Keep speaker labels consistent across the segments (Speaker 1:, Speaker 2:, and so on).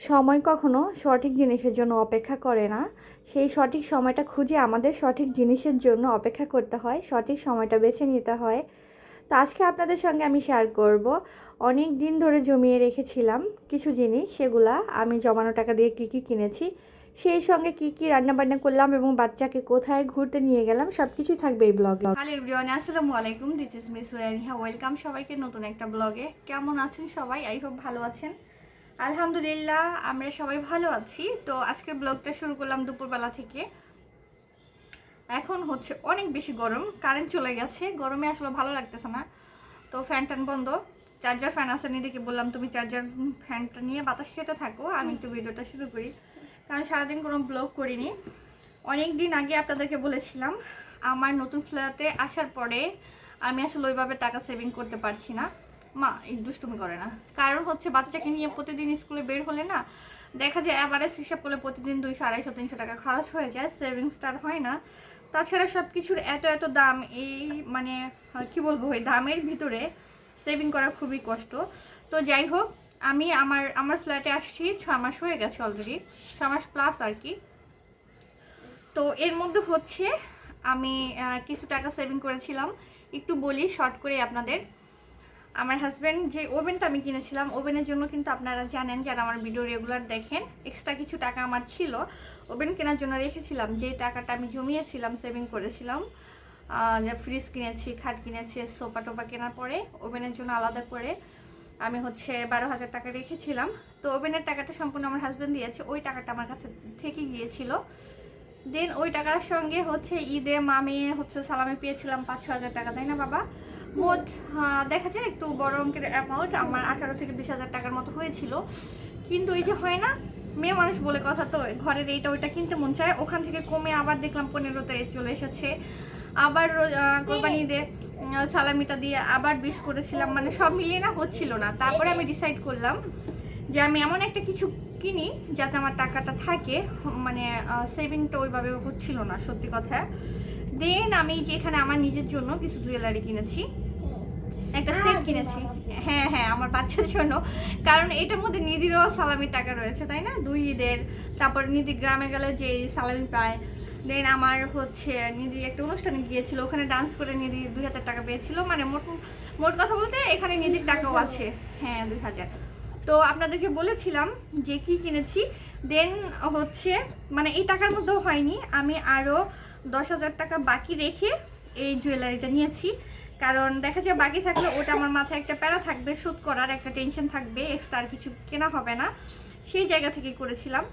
Speaker 1: সময় কখনো সঠিক জিনিসের জন্য অপেক্ষা করে না। সেই সঠিক সময়টা খুঁজে আমাদের সঠিক জিনিসের জন্য অপেক্ষা করতে হয়, সঠিক সময়টা বেছে নিতে হয়। তো আজকে আপনাদের সঙ্গে আমি শেয়ার করব অনেক দিন ধরে জমিয়ে রেখেছিলাম কিছু জিনিস, সেগুলা আমি জমানো টাকা দিয়ে কী কী কিনেছি, সেই সঙ্গে কী কী রান্নাবান্না করলাম এবং বাচ্চাকে কোথায় ঘুরতে নিয়ে গেলাম, সব কিছুই থাকবে এই ব্লগে। হ্যালো এভরিওয়ান, আসসালামু আলাইকুম, দিস ইজ মিস ওয়ানিহা। ওয়েলকাম সবাইকে নতুন একটা ব্লগে। কেমন আছেন সবাই? আই হোপ ভালো আছেন। আলহামদুলিল্লাহ আমরা সবাই ভালো আছি। তো আজকের ব্লগটা শুরু করলাম দুপুরবেলা থেকে। এখন হচ্ছে অনেক বেশি গরম, কারেন্ট চলে গেছে, গরমে আসলে ভালো লাগতেছে না। তো ফ্যান টান বন্ধ, চার্জার ফ্যান আছে নিদিকে বললাম তুমি চার্জার ফ্যানটা নিয়ে বাতাস খেতে থাকো, আমি একটু ভিডিওটা শুরু করি। কারণ সারাদিন কোনো ব্লগ করিনি। অনেক দিন আগে আপনাদেরকে বলেছিলাম আমার নতুন ফ্ল্যাটে আসার পরে আমি আসলে ওইভাবে টাকা সেভিং করতে পারছি না। মা এই দুষ্টুমি করে না, কারণ হচ্ছে বাচ্চাকে নিয়ে প্রতিদিন স্কুলে বের হলে না দেখা যায় অ্যাভারেজ হিসাব করলে প্রতিদিন 200, 250, 300 টাকা খরচ হয়ে যায়, সেভিংসটা হয় না। তাছাড়া সব কিছুর এত এত দাম, এই মানে কি বলবো, ওই দামের ভিতরে সেভিং করা খুবই কষ্ট। তো যাই হোক, আমি আমার ফ্ল্যাটে আসছি 6 মাস হয়ে গেছে অলরেডি, 6 মাস প্লাস আর কি। তো এর মধ্যে হচ্ছে আমি কিছু টাকা সেভিং করেছিলাম। একটু বলি শর্ট করে আপনাদের। আমার হাজব্যান্ড যে ওভেনটা আমি কিনেছিলাম, ওভেনের জন্য কিন্তু আপনারা জানেন যারা আমার ভিডিও রেগুলার দেখেন, এক্সট্রা কিছু টাকা আমার ছিল ওভেন কেনার জন্য রেখেছিলাম। যে টাকাটা আমি জমিয়েছিলাম, সেভিং করেছিলাম, যে ফ্রিজ কিনেছি, খাট কিনেছি, সোফা টোফা কেনার পরে ওভেনের জন্য আলাদা করে আমি হচ্ছে 12,000 টাকা রেখেছিলাম। তো ওভেনের টাকাটা সম্পূর্ণ আমার হাজব্যান্ড দিয়েছে, ওই টাকাটা আমার কাছে থেকে গিয়েছিল। দেন ওই টাকার সঙ্গে হচ্ছে ঈদে মামি হচ্ছে সালামে পেয়েছিলাম 5-6 হাজার টাকা, তাই না বাবা? মোট দেখা যায় একটু বড় অঙ্কের অ্যামাউন্ট, আমার 18-20 হাজার টাকার মতো হয়েছিল। কিন্তু এই যে হয় না, মেয়ে মানুষ বলে কথা, তো ঘরের এইটা ওইটা কিনতে মন চায়, ওখান থেকে কমে আবার দেখলাম 15তে চলে এসেছে। আবার কোরবানি ঈদে সালামিটা দিয়ে আবার 20 করেছিলাম, মানে সব মিলিয়ে না হচ্ছিল না। তারপরে আমি ডিসাইড করলাম যে আমি এমন একটা কিছু কিনি যাতে আমার টাকাটা থাকে, মানে সেভিংটা ওইভাবে হচ্ছিল না সত্যি কথা। দেন আমি যেখানে আমার নিজের জন্য কিছু জুয়েলারি কিনেছি, একটা সেট কিনেছি। হ্যাঁ হ্যাঁ, আমার বাচ্চার জন্য, কারণ এটার মধ্যে নিধিরও সালামির টাকা রয়েছে, তাই না? 2 ঈদের। তারপর নিধি গ্রামে গেলে যে সালামি পায়। দেন আমার হচ্ছে নিধি একটা অনুষ্ঠানে গিয়েছিল, ওখানে ডান্স করে নিধি 2,000 টাকা পেয়েছিল। মানে মোট কথা বলতে এখানে নিধির টাকাও আছে। হ্যাঁ 2,000। তো আপনাদেরকে বলেছিলাম যে কি কিনেছি। দেন হচ্ছে মানে এই টাকার মধ্যেও হয়নি, আমি আরও 10,000 টাকা বাকি রেখে এই জুয়েলারিটা নিয়েছি। কারণ দেখা যায় বাকি থাকলে ওটা আমার মাথায় একটা প্যারা থাকবে, শোধ করার একটা টেনশন থাকবে, এক্সট্রা আর কিছু কেনা হবে না, সেই জায়গা থেকে করেছিলাম।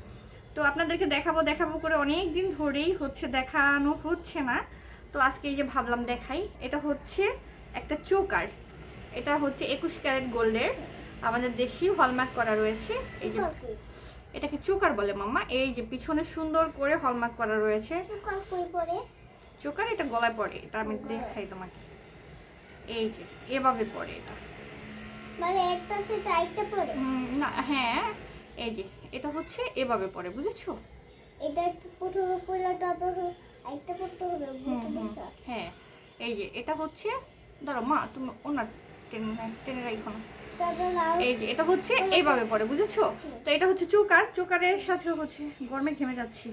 Speaker 1: তো আপনাদেরকে দেখাবো দেখাবো করে অনেক দিন ধরেই হচ্ছে দেখানো হচ্ছে না। তো আজকে এই যে ভাবলাম দেখাই। এটা হচ্ছে একটা চোকার, এটা হচ্ছে 21 ক্যারেট গোল্ডের, আমাদের দেশি হলমার্ক করা রয়েছে। এই যে এটাকে চোকার বলে মাম্মা। এই যে পিছনে সুন্দর করে হলমার্ক করা রয়েছে। চোকার এটা গলায় পড়ে, এটা আমি দেখাই তোমাকে। এই যে এভাবে পড়ে এটা,
Speaker 2: মানে একটা সেট আইটা পড়ে
Speaker 1: না হ্যাঁ, এই যে এটা হচ্ছে এভাবে পড়ে, বুঝেছো?
Speaker 2: এটা একটু প্রথমে পড়লে তারপর আইটা পড়তে হবে।
Speaker 1: হ্যাঁ এই যে এটা হচ্ছে, ধরো মা তুমি ওনার টেনে রাখো না। এই যে এটা হচ্ছে এইভাবে পড়ে, বুঝেছো? তো এটা হচ্ছে চোকার, চোকারের সাথে হচ্ছে গরমে ঘেমে যাচ্ছি,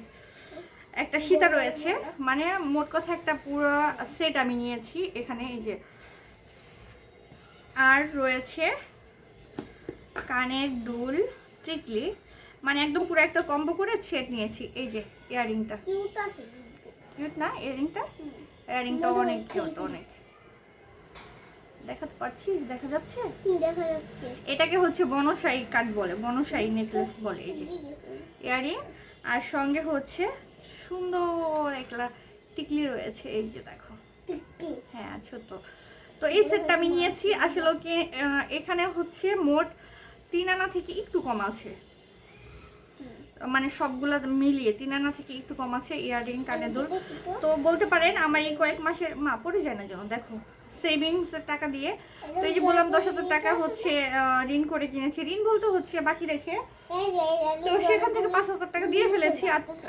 Speaker 1: একটা সীতা রয়েছে। মানে মোট কথা একটা পুরো সেট আমি নিয়েছি এখানে। এই যে আর রয়েছে কানের দুল, টিকলি, মানে একদম পুরো একটা কম্বো করে সেট নিয়েছি। এই যে ইয়ারিংটা
Speaker 2: কিউট আছে,
Speaker 1: কিউট না? ইয়ারিংটা অনেক কিউট, অনেক। দেখাতে পারছি? দেখা যাচ্ছে?
Speaker 2: দেখা যাচ্ছে।
Speaker 1: এটাকে হচ্ছে বনসাই কাট বলে, বনসাই নেকলেস বলে। এই যে ইয়ারিং, আর সঙ্গে হচ্ছে সুন্দর একটা টিকলি রয়েছে। এই যে দেখো, হ্যাঁ ছোট। তো এই সেটটা আমি নিয়েছি। আসলে কি এখানে হচ্ছে মোট 3 আনা থেকে একটু কম আছে, মানে সবগুলা মিলিয়ে 3 আনা থেকে একটু কম আছে ইয়াররিং, কানের দুল। তো বলতে পারেন আমার এই কয়েক মাসের, মা পড়ে যায় না যেন, দেখো সেভিংসের টাকা দিয়ে। তো এই যে বললাম 10,000 টাকা হচ্ছে ঋণ করে কিনেছি, ঋণ বলতে হচ্ছে বাকি রেখে। তো সেখান থেকে 5,000 টাকা দিয়ে ফেলেছি,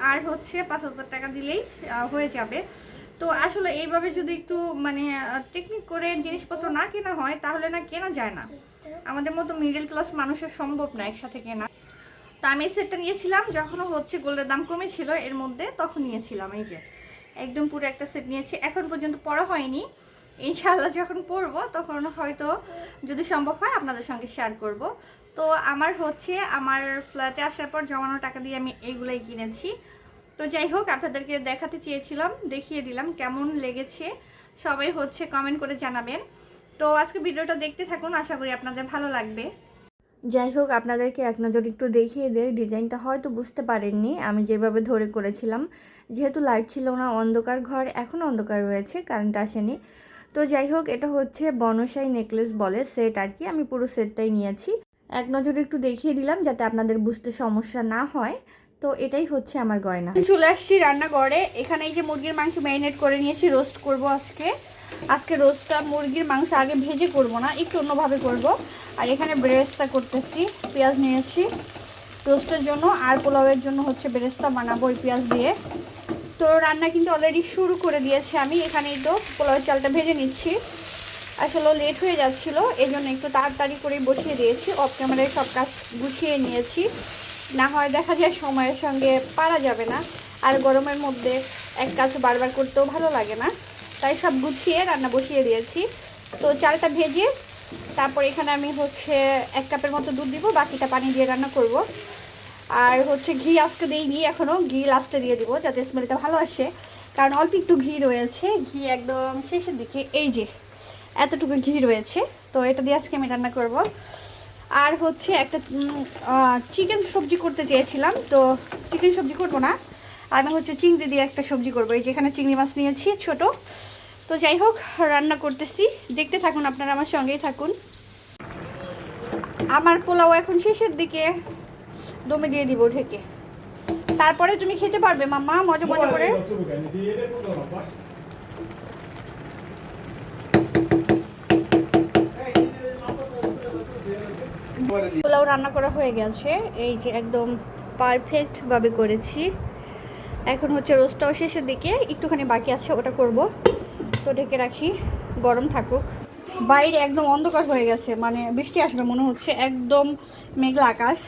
Speaker 1: আর হচ্ছে 5,000 টাকা দিলেই হয়ে যাবে। তো আসলে এইভাবে যদি একটু মানে টেকনিক করে জিনিসপত্র না কেনা হয় তাহলে না কেনা যায় না। আমাদের মতো মিডল ক্লাস মানুষের সম্ভব না একসাথে কেনা। তো আমি এই সেটটা নিয়েছিলাম যখন হচ্ছে গোল্ডের দাম কমেছিল এর মধ্যে, তখন নিয়েছিলাম। এই যে একদম পুরো একটা সেট নিয়েছি, এখন পর্যন্ত পরা হয়নি। ইনশাআল্লাহ যখন পরবো তখন হয়তো যদি সম্ভব হয় আপনাদের সঙ্গে শেয়ার করব। তো আমার হচ্ছে আমার ফ্ল্যাটে আসার পর জমানো টাকা দিয়ে আমি এইগুলাই কিনেছি। তো যাই হোক, আপনাদেরকে দেখাতে চেয়েছিলাম, দেখিয়ে দিলাম। কেমন লেগেছে সবাই হচ্ছে কমেন্ট করে জানাবেন। তো আজকে ভিডিওটা দেখতে থাকুন, আশা করি আপনাদের ভালো লাগবে। যাই হোক, আপনাদেরকে এক নজর একটু দেখিয়ে দেয়। ডিজাইনটা হয়তো বুঝতে পারেননি আমি যেভাবে ধরে করেছিলাম, যেহেতু লাইট ছিল না, অন্ধকার ঘর, এখনও অন্ধকার রয়েছে, কারেন্ট আসেনি। তো যাই হোক, এটা হচ্ছে বনসাই নেকলেস বলে সেট আর কি। আমি পুরো সেটটাই নিয়েছি, এক নজরে একটু দেখিয়ে দিলাম যাতে আপনাদের বুঝতে সমস্যা না হয়। তো এটাই হচ্ছে আমার গয়না। চলে আসছি রান্নাঘরে। এখানে এই যে মুরগির মাংস ম্যারিনেট করে নিয়েছি, রোস্ট করব আজকে রোস্টটা মুরগির মাংস আগে ভেজে করব না, একটু অন্যভাবে করব। আর এখানে বেরেস্তা করতেছি, পেঁয়াজ নিয়েছি রোস্টের জন্য, আর পোলাওয়ের জন্য হচ্ছে বেরেস্তা বানাবো ওই পেঁয়াজ দিয়ে। তো রান্না কিন্তু অলরেডি শুরু করে দিয়েছি আমি। এখানেই তো পোলাওয়ের চালটা ভেজে নিচ্ছি, আসলে লেট হয়ে যাচ্ছিল এই জন্য একটু তাড়াতাড়ি করে বসিয়ে দিয়েছি। অফ ক্যামেরায় সব কাজ গুছিয়ে নিয়েছি, না হয় দেখা যায় সময়ের সঙ্গে পারা যাবে না, আর গরমের মধ্যে এক কাজ বারবার করতেও ভালো লাগে না, তাই সব গুছিয়ে রান্না বসিয়ে দিয়েছি। তো চালটা ভেজে তারপর এখানে আমি হচ্ছে 1 কাপের মতো দুধ দিব, বাকিটা পানি দিয়ে রান্না করব। আর হচ্ছে ঘি আজকে দিইনি এখনও, ঘি লাস্টে দিয়ে দিব যাতে স্মেলটা ভালো আসে, কারণ অল্প একটু ঘি রয়েছে, ঘি একদম শেষের দিকে, এই যে এতটুকু ঘি রয়েছে। তো এটা দিয়ে আজকে আমি রান্না করব। আর হচ্ছে একটা চিকেন সবজি করতে চেয়েছিলাম, তো চিকেন সবজি করব না, আমি হচ্ছে চিংড়ি দিয়ে একটা সবজি করব। এই যেখানে চিংড়ি মাছ নিয়েছি ছোট। তো যাই হোক, রান্না করতেছি, দেখতে থাকুন আপনারা, আমার সঙ্গেই থাকুন। আমার পোলাও এখন শেষের দিকে, দমে দিয়ে দিব ঢেকে, তারপরে তুমি খেতে পারবে মাম্মা মজা মজা করে। পোলাও রান্না করা হয়ে গেছে, এই যে একদম পারফেক্টভাবে করেছি। এখন হচ্ছে রোস্টটাও শেষের দিকে, একটুখানি বাকি আছে, ওটা করব। তো ঢেকে রাখি, গরম থাকুক। বাইরে একদম অন্ধকার হয়ে গেছে, মানে বৃষ্টি আসবে মনে হচ্ছে, একদম মেঘলা আকাশ।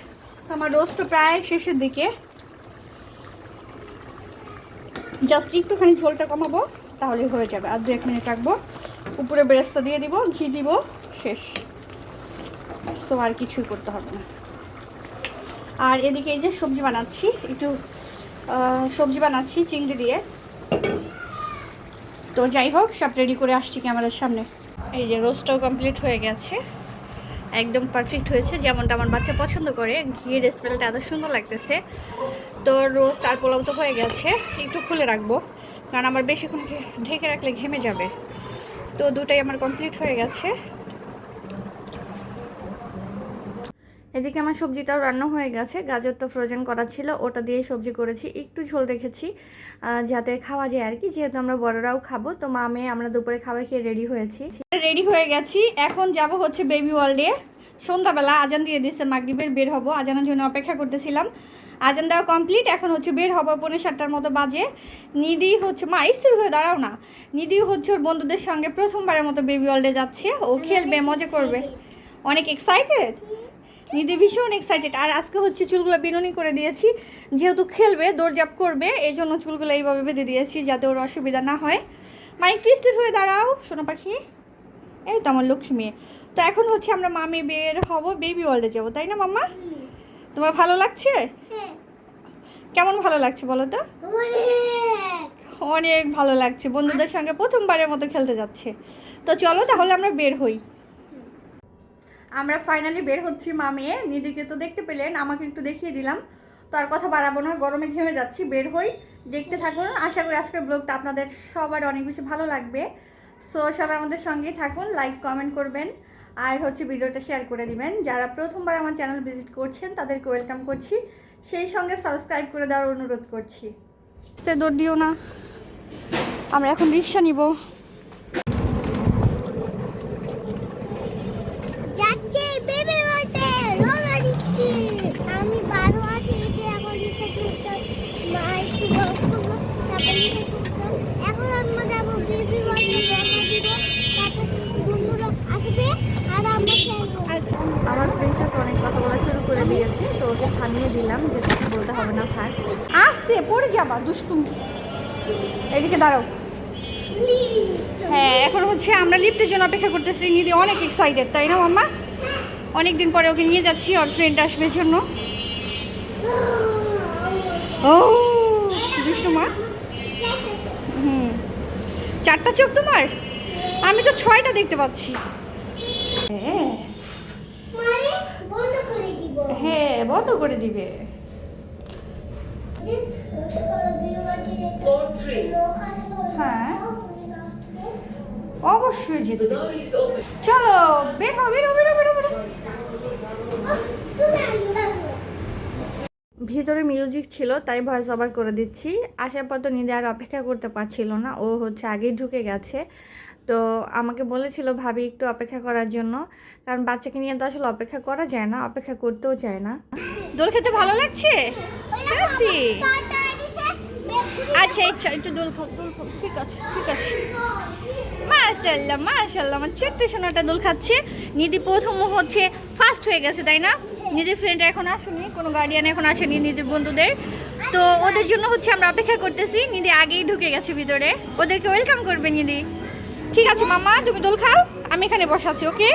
Speaker 1: তো আমার রোস্টও প্রায় শেষের দিকে, জাস্ট একটুখানি ঝোলটা কমাবো তাহলে হয়ে যাবে। আর 2-1 মিনিট রাখবো, উপরে বেরেস্তা দিয়ে দিব, ঘি দিব, শেষ। সো আর কিছুই করতে হবে না। আর এদিকে এই যে সবজি বানাচ্ছি, একটু সবজি বানাচ্ছি চিংড়ি দিয়ে। তো যাই হোক, সব রেডি করে আসছি ক্যামেরার সামনে। এই যে রোস্টটাও কমপ্লিট হয়ে গেছে, একদম পারফেক্ট হয়েছে, যেমনটা আমার বাচ্চা পছন্দ করে। ঘিয়ের স্মেলটা এত সুন্দর লাগতেছে। তো রোস্ট আর পোলাও তো হয়ে গেছে, একটু খুলে রাখবো, কারণ আমার বেশিক্ষণ ঢেকে রাখলে ঘেমে যাবে। তো দুটাই আমার কমপ্লিট হয়ে গেছে। এদিকে আমার সবজিটাও রান্না হয়ে গেছে, গাজর তো ফ্রোজেন করা ছিল, ওটা দিয়েই সবজি করেছি, একটু ঝোল রেখেছি যাতে খাওয়া যায় আর কি, যেহেতু আমরা বড়রাও খাবো। তো মা মেয়ে আমরা দুপুরে খাবার খেয়ে রেডি হয়ে গেছি। এখন যাব হচ্ছে বেবি ওয়ার্ল্ডে। সন্ধ্যাবেলা আজান দিয়ে দিচ্ছে মাগরিবের, বের হব, আজানের জন্য অপেক্ষা করতেছিলাম। আজান দেওয়া কমপ্লিট, এখন হচ্ছে বের হবো, 6:45টার মতো বাজে। নিধি হচ্ছে, মা স্থির হয়ে দাঁড়াও না, নিধি হচ্ছে ওর বন্ধুদের সঙ্গে প্রথমবারের মতো বেবি ওয়ার্ল্ডে যাচ্ছে, ও খেলবে, মজা করবে, অনেক এক্সাইটেড। নিধি ভীষণ এক্সাইটেড। আর আজকে হচ্ছে চুলগুলো বিনুনি করে দিয়েছি, যেহেতু খেলবে, দৌড়ঝাঁপ করবে, এই জন্য চুলগুলো এইভাবে বেঁধে দিয়েছি যাতে ওর অসুবিধা না হয়। মা একটু স্থির হয়ে দাঁড়াও সোনা পাখি, এই তো আমার লক্ষ্মী মেয়ে। তো এখন হচ্ছে আমরা মামি বের হব, বেবি ওয়ার্ল্ডে যাবো, তাই না মাম্মা? তোমার ভালো লাগছে? কেমন ভালো লাগছে বলো তো? অনেক ভালো লাগছে, বন্ধুদের সঙ্গে প্রথমবারের মতো খেলতে যাচ্ছে। তো চলো তাহলে আমরা বের হই। আমরা ফাইনালি বের হচ্ছি মা মেয়ে। নিধিকে তো দেখতে পেলেন, আমাকে একটু দেখিয়ে দিলাম। তো আর কথা বাড়াবো না, গরমে ঘেমে যাচ্ছি, বের হই, দেখতে থাকুন। আশা করি আজকের ব্লগটা আপনাদের সবার অনেক বেশি ভালো লাগবে। সো সবাই আমাদের সঙ্গেই থাকুন, লাইক কমেন্ট করবেন, আর হচ্ছে ভিডিওটা শেয়ার করে দিবেন। যারা প্রথমবার আমার চ্যানেল ভিজিট করছেন তাদেরকে ওয়েলকাম করছি, সেই সঙ্গে সাবস্ক্রাইব করে দেওয়ার অনুরোধ করছি। দৌড় দিও না, আমরা এখন রিক্সা নিব। আমার প্রিন্সেস অনেক কথা বলা শুরু করে দিয়েছে, তো ওকে থামিয়ে দিলাম যে কিছু বলতে হবে না, থাক। আসতে পড়ে যাবা দুষ্টুম। এদিকে দাঁড়াও। হ্যাঁ, এখন হচ্ছে আমরা লিফটের জন্য অপেক্ষা করতেছি। নিধি অনেক এক্সাইটেড, তাই না মাম্মা? অনেক দিন পরে ওকে নিয়ে যাচ্ছি, ওর ফ্রেন্ড আসবে জন্য। ও দুষ্টু মা। হুম, 4টা চোখ তোমার? আমি তো 6টা দেখতে পাচ্ছি। হ্যাঁ হ্যাঁ, বন্ধ করে দিবে। হ্যাঁ অবশ্যই যেতে দেবে। চলো বের হও, বের হও, বের হও, বের হও, বের হও। ভিতরে মিউজিক ছিল তাই ভয়েস ওভার করে দিচ্ছি। আসার পর তো নিধি আর অপেক্ষা করতে পারছিল না, ও হচ্ছে আগেই ঢুকে গেছে। তো আমাকে বলেছিল ভাবি একটু অপেক্ষা করার জন্য, কারণ বাচ্চাকে নিয়ে তো আসলে অপেক্ষা করা যায় না, অপেক্ষা করতেও চায় না। দোল খেতে ভালো লাগছে সত্যি? আচ্ছা আচ্ছা, একটু দোল খাও, দোল খাও। ঠিক আছে ঠিক আছে। মাশাআল্লাহ মাশাআল্লাহ, আমার ছোট্ট সোনাটা দোল খাচ্ছে। নিধি প্রথম হচ্ছে ফার্স্ট হয়ে গেছে, তাই না? নিজের ফ্রেন্ডরা এখন আসেনি, কোনো গার্ডিয়ান এখন আসেনি নিজের বন্ধুদের, তো ওদের জন্য হচ্ছে আমরা অপেক্ষা করতেছি। নিধি আগেই ঢুকে গেছে ভিতরে, ওদেরকে ওয়েলকাম করবে নিধি। ঠিক আছে মাম্মা, তুমি দোল খাও, আমি এখানে বসাচ্ছি। ওকে?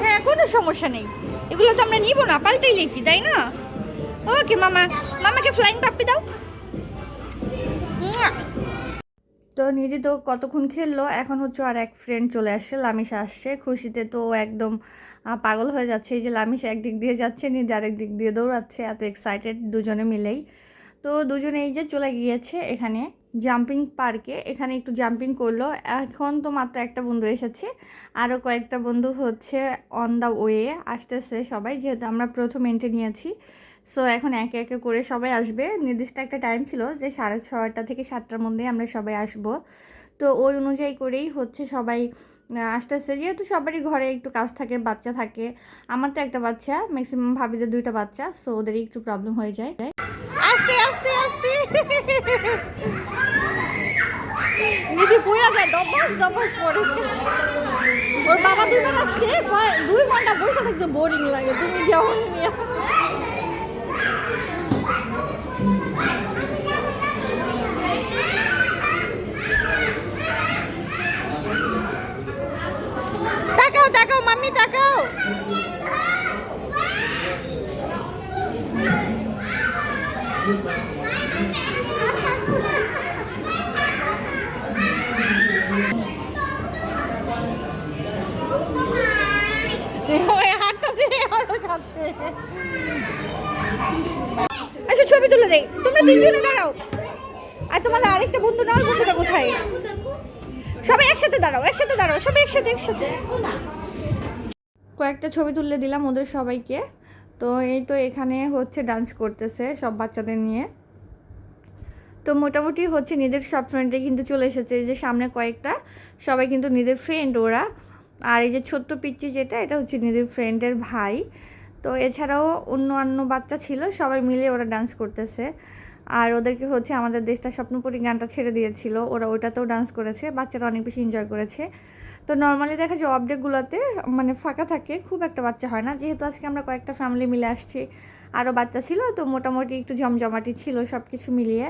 Speaker 1: হ্যাঁ, কোনো সমস্যা নেই, এগুলো তো আমরা নিব না, পাল্টেই লিখি, তাই না? ওকে মামা, মামাকে ফ্লাইং পাপ্পি দাও। তো নিধি তো কতক্ষণ খেললো, এখন হচ্ছে আর এক ফ্রেন্ড চলে আসছে, লামিশা আসছে। খুশিতে তো ও একদম পাগল হয়ে যাচ্ছে। এই যে লামিশা একদিক দিয়ে যাচ্ছে, নিধি আরেক দিক দিয়ে দৌড়াচ্ছে, এত এক্সাইটেড দুজনে মিলেই। তো দুজনে এই যে চলে গিয়েছে এখানে জাম্পিং পার্কে, এখানে একটু জাম্পিং করলো। এখন তো মাত্র একটা বন্ধু এসেছে, আরও কয়েকটা বন্ধু হচ্ছে অন দ্য ওয়ে আসতেছে সবাই, যেহেতু আমরা প্রথম এন্ট্রি নিয়েছি। সো এখন একে একে করে সবাই আসবে। নির্দিষ্ট একটা টাইম ছিল যে 6:30 থেকে 7টার মধ্যে আমরা সবাই আসব। তো ওই অনুযায়ী করেই হচ্ছে সবাই আসতেছে, যেহেতু সবারই ঘরে একটু কাজ থাকে, বাচ্চা থাকে। আমার তো একটা বাচ্চা, ম্যাক্সিমাম ভাবি যে 2টা বাচ্চা, সো ওদেরই একটু প্রবলেম হয়ে যায়। আস্তে আস্তে আস্তে নিধি পড়ে যায়, দবাস দবাস পড়ে। ওর বাবা 2বার আসছে, 2 ঘন্টা বসে থাকতে বোরিং লাগে, তুমি যেমন নিয়ে। তাকাও তাকাও মাম্মি তাকাও। হাঁটতেছে আরো খাচ্ছে। আচ্ছা ছবি তুলে দেই, তোমরা তিনজনে দাঁড়াও। আর তোমাদের আরেকটা বন্ধু না, ওই বন্ধুটা কোথায়? সবাই একসাথে দাঁড়াও, একসাথে দাঁড়াও, সবাই একসাথে একসাথে। কয়েকটা ছবি তুলে দিলাম ওদের সবাইকে। তো এই তো এখানে হচ্ছে ডান্স করতেছে সব বাচ্চাদের নিয়ে। তো মোটামুটি হচ্ছে নিজের সব ফ্রেন্ডে কিন্তু চলে এসেছে, এই যে সামনে কয়েকটা সবাই কিন্তু নিজের ফ্রেন্ড ওরা। আর এই যে ছোট্ট পিচ্চি যেটা, এটা হচ্ছে নিজের ফ্রেন্ডের ভাই। তো এছাড়াও অন্য বাচ্চা ছিল, সবাই মিলে ওরা ডান্স করতেছে। আর ওদেরকে হচ্ছে আমাদের দেশটা স্বপ্নপুরী গানটা ছেড়ে দিয়েছিল, ওরা ওইটাতেও ডান্স করেছে, বাচ্চারা অনেক বেশি এনজয় করেছে। তো নর্মালি দেখা যায় অফডেগুলোতে মানে ফাঁকা থাকে, খুব একটা বাচ্চা হয় না, যেহেতু আজকে আমরা কয়েকটা ফ্যামিলি মিলে আসছি, আরও বাচ্চা ছিল, তো মোটামুটি একটু জমজমাটি ছিল সব কিছু মিলিয়ে।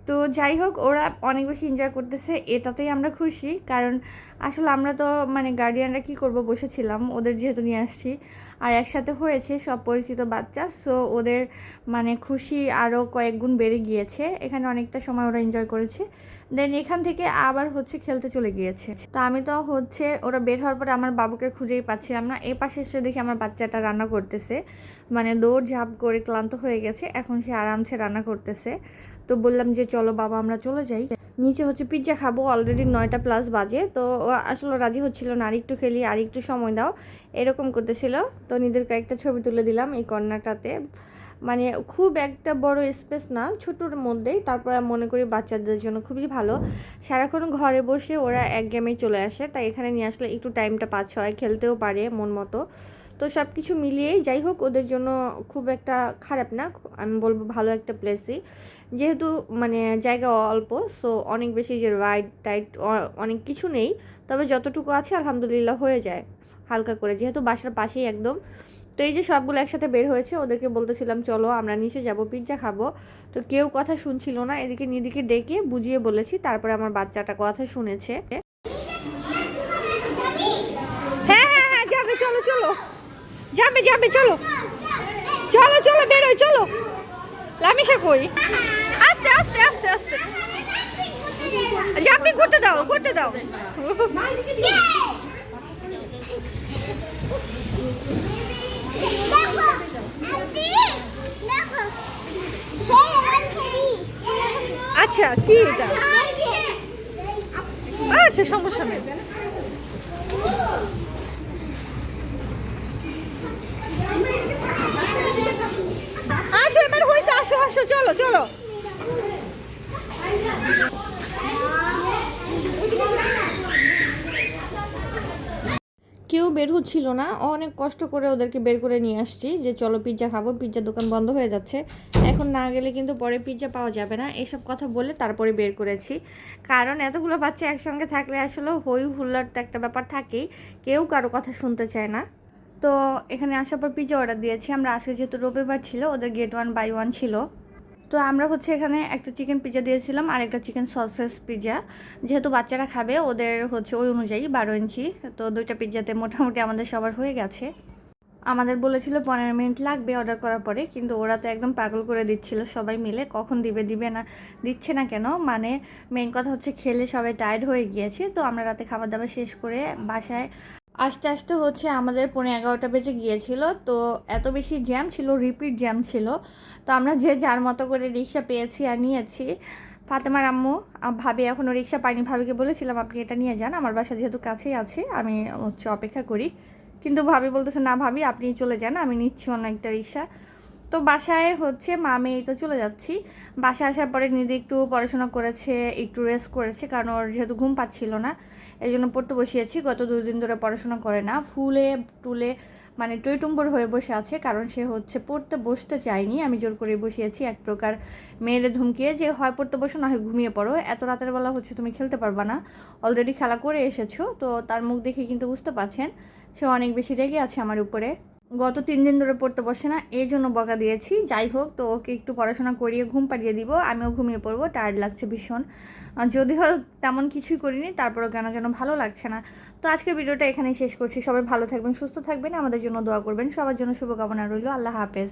Speaker 1: তো যাই হোক, ওরা অনেক বেশি এনজয় করতেছে, এটাতেই আমরা খুশি। কারণ আসলে আমরা তো মানে গার্ডিয়ানরা কী করব, বসেছিলাম, ওদের যেহেতু নিয়ে আসছি আর একসাথে হয়েছে সব পরিচিত বাচ্চা, সো ওদের মানে খুশি আরও কয়েক গুণ বেড়ে গিয়েছে। এখানে অনেকটা সময় ওরা এনজয় করেছে, দেন এখান থেকে আবার হচ্ছে খেলতে চলে গিয়েছে। তো আমি তো হচ্ছে ওরা বের হওয়ার পরে আমার বাবুকে খুঁজেই পাচ্ছিলাম না। এই পাশে এসে দেখি আমার বাচ্চাটা রান্না করতেছে, মানে দৌড় ঝাঁপ করে ক্লান্ত হয়ে গেছে, এখন সে আরামসে রান্না করতেছে। তো বললাম যে চলো বাবা আমরা চলে যাই, নিচে হচ্ছে পিৎজা খাবো, অলরেডি 9টা+ বাজে। তো আসলে রাজি হচ্ছিল না, আর একটু খেলি, আর একটু সময় দাও, এরকম করতেছিল। তো নিজের কয়েকটা ছবি তুলে দিলাম এই কর্নারটাতে, মানে খুব একটা বড় স্পেস না, ছোটোর মধ্যেই। তারপর মনে করি বাচ্চাদের জন্য খুবই ভালো, সারাক্ষণ ঘরে বসে ওরা এক গেমেই চলে আসে, তাই এখানে নিয়ে আসলে একটু টাইমটা পাস হয়, খেলতেও পারে মন মতো। তো সব কিছু মিলিয়েই যাই হোক, ওদের জন্য খুব একটা খারাপ না, আমি বলবো ভালো একটা প্লেসই, যেহেতু মানে জায়গা অল্প, সো অনেক বেশি যে রাইড টাইড অনেক কিছু নেই, তবে যতটুকু আছে আলহামদুলিল্লাহ হয়ে যায়। হালকা করে, যেহেতু বাসার পাশেই একদম। তো এই যে সবগুলো একসাথে বের হয়েছে, ওদেরকে বলতেছিলাম চলো আমরা নিচে যাব পিৎজা খাবো। তো কেউ কথা শুনছিল না, এদিকে নিদিকে ডেকে বুঝিয়ে বলেছি, তারপরে আমার বাচ্চাটা কথা শুনেছে। হ্যাঁ হ্যাঁ হ্যাঁ যাবে, চলো চলো, যাবে যাবে, চলো চলো চলো বেরোয়, চলো। লামিশা কই? আস্তে আস্তে আস্তে আস্তে, জাম্পিং করতে দাও, করতে দাও। আচ্ছা কি এটা? আচ্ছা সমস্যা নেই। আসো এবার হয়েছে, আসো আসো, চলো চলো। কেউ বের হচ্ছিল না, অনেক কষ্ট করে ওদেরকে বের করে নিয়ে আসছি যে চলো পিৎজা খাবো, পিৎজার দোকান বন্ধ হয়ে যাচ্ছে, এখন না গেলে কিন্তু পরে পিৎজা পাওয়া যাবে না, এসব কথা বলে তারপরে বের করেছি। কারণ এতগুলো বাচ্চা একসঙ্গে থাকলে আসলে হই হুল্লার তো একটা ব্যাপার থাকেই, কেউ কারো কথা শুনতে চায় না। তো এখানে আসার পর পিৎজা অর্ডার দিয়েছি আমরা, আজকে যেহেতু রবিবার ছিল, ওদের গেট 1 বাই 1 ছিল। তো আমরা হচ্ছে এখানে একটা চিকেন পিৎজা দিয়েছিলাম আর একটা চিকেন সসেস পিৎজা, যেহেতু বাচ্চারা খাবে ওদের হচ্ছে ওই অনুযায়ী 12 ইঞ্চি। তো দুইটা পিৎজাতে মোটামুটি আমাদের সবার হয়ে গেছে। আমাদের বলেছিল 15 মিনিট লাগবে অর্ডার করার পরে, কিন্তু ওরা তো একদম পাগল করে দিচ্ছিল সবাই মিলে, কখন দিবে দিবে না, দিচ্ছে না কেন, মানে মেইন কথা হচ্ছে খেলে সবাই টায়ার্ড হয়ে গিয়েছে। তো আমরা রাতে খাবার দাবার শেষ করে বাসায় আস্তে আস্তে হচ্ছে আমাদের 11:30 বেজে গিয়েছিল। তো এত বেশি জ্যাম ছিল, রিপিট জ্যাম ছিল। তো আমরা যে যার মতো করে রিক্সা পেয়েছি আর নিয়েছি। ফাতেমার আম্মু ভাবি এখনও রিক্সা পাইনি, ভাবিকে বলেছিলাম আপনি এটা নিয়ে যান, আমার বাসা যেহেতু কাছেই আছে আমি হচ্ছে অপেক্ষা করি, কিন্তু ভাবি বলতেছে না ভাবি আপনি চলে যান, আমি নিচ্ছি অন্য একটা রিক্সা। তো বাসায় হচ্ছে মামে এই তো চলে যাচ্ছি। বাসায় আসার পরে নিদি একটু পড়াশোনা করেছে, একটু রেস্ট করেছে, কারণ ওর যেহেতু ঘুম পাচ্ছিল না, এই জন্য পড়তে বসিয়েছি। গত 2 দিন ধরে পড়াশোনা করে না, ফুলে টুলে মানে টইটুম্বর হয়ে বসে আছে, কারণ সে হচ্ছে পড়তে বসতে চায়নি, আমি জোর করে বসিয়েছি এক প্রকার মেয়েরে ধমকিয়ে, যে হয় পড়তে বসো না হয় ঘুমিয়ে পড়ো, এত রাতের বেলা হচ্ছে তুমি খেলতে পারবা না, অলরেডি খেলা করে এসেছো। তো তার মুখ দেখে কিন্তু বুঝতে পারছেন সে অনেক বেশি রেগে আছে আমার উপরে। গত 3 দিন ধরে পড়তে বসে না, এই জন্য বকা দিয়েছি। যাই হোক, তো ওকে একটু পড়াশোনা করিয়ে ঘুম পাড়িয়ে দিব, আমিও ঘুমিয়ে পড়বো, টায়ার্ড লাগছে ভীষণ। যদিও তেমন কিছুই করিনি, তারপরেও কেন যেন ভালো লাগছে না। তো আজকের ভিডিওটা এখানেই শেষ করছি, সবাই ভালো থাকবেন, সুস্থ থাকবেন, আমাদের জন্য দোয়া করবেন, সবার জন্য শুভকামনা রইল, আল্লাহ হাফেজ।